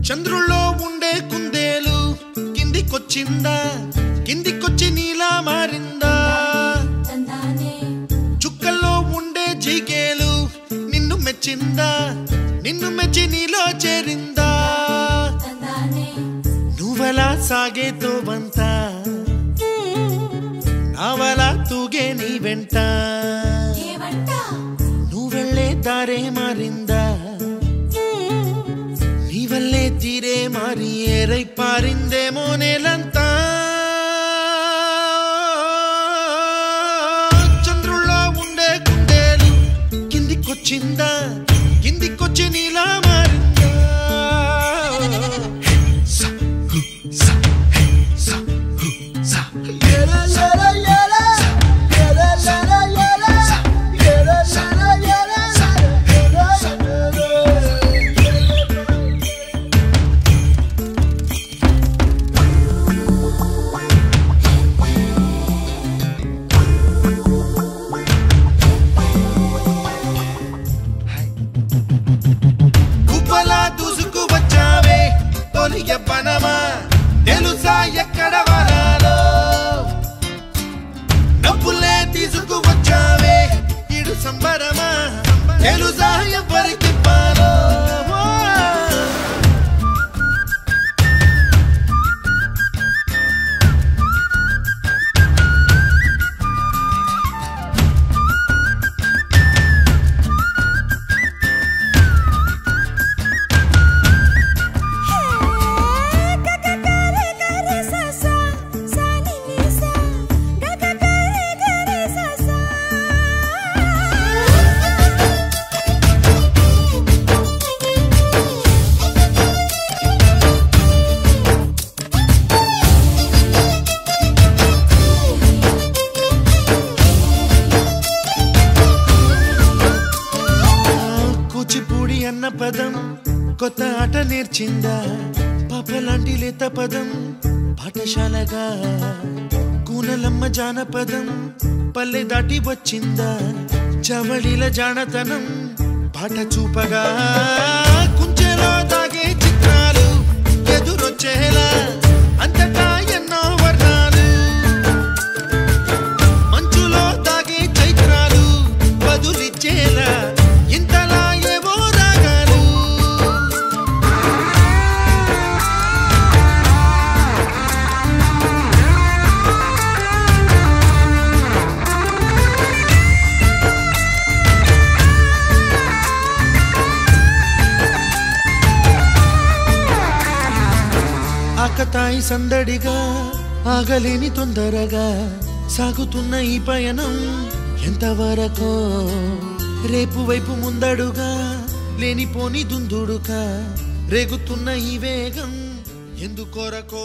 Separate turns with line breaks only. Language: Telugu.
చంద్రుల్లో ఉండే కుందేలు కిందికొచ్చిందా, కిందికొచ్చి నీలా మారిందా? చుక్కల్లో ఉండే జిగేలు నిన్ను మెచ్చిందా, నిన్ను మెచ్చి నీలో చేరిందా? నువ్వలా సాగే తోవంతా నావలా తూగే నీ వెంట, నువ్వెళ్ళే దారే మారిందా, నీ వల్లే తీరే మారి ఏరై పారిందేమో నేలంతా. చంద్రుల్లో ఉండే కుందేలు కిందికొచ్చిందా, కిందికొచ్చి నీలా మారిందా? దూసుకు వచ్చావే తొలి యవ్వనమా, తెలుసా ఎక్కడ వరాలో? డబ్బులే తీసుకు వచ్చావే ఇడు సంబరమా, తెలుసా ఎవరికి పాలో? కూచిపూడి అన్న పదం కొత్త ఆట నేర్చిందా, పాపలాంటి లేత పదం పాఠశాలగా? కూనలమ్మ జానపదం పల్లె దాటి వచ్చిందా, చవళిల జానతనం పాట చూపగా? కుంచెలో దాగే చిత్రాలు ఎదురొచ్చేలా అంతటా ఎన్నో వర్ణాలు, మంచులో దాగే చైత్రాలు బదులిచ్చేలా ఇంతలా ఏవో రాగాలు. ఆకతాయి సందడిగా ఆగలేని తొందరగా సాగుతున్న ఈ పయనం ఎంతవరకో? రేపు వైపు ముందడుగా లేనిపోని దుందుడుగా రేగుతున్న ఈ వేగం ఎందుకొరకో?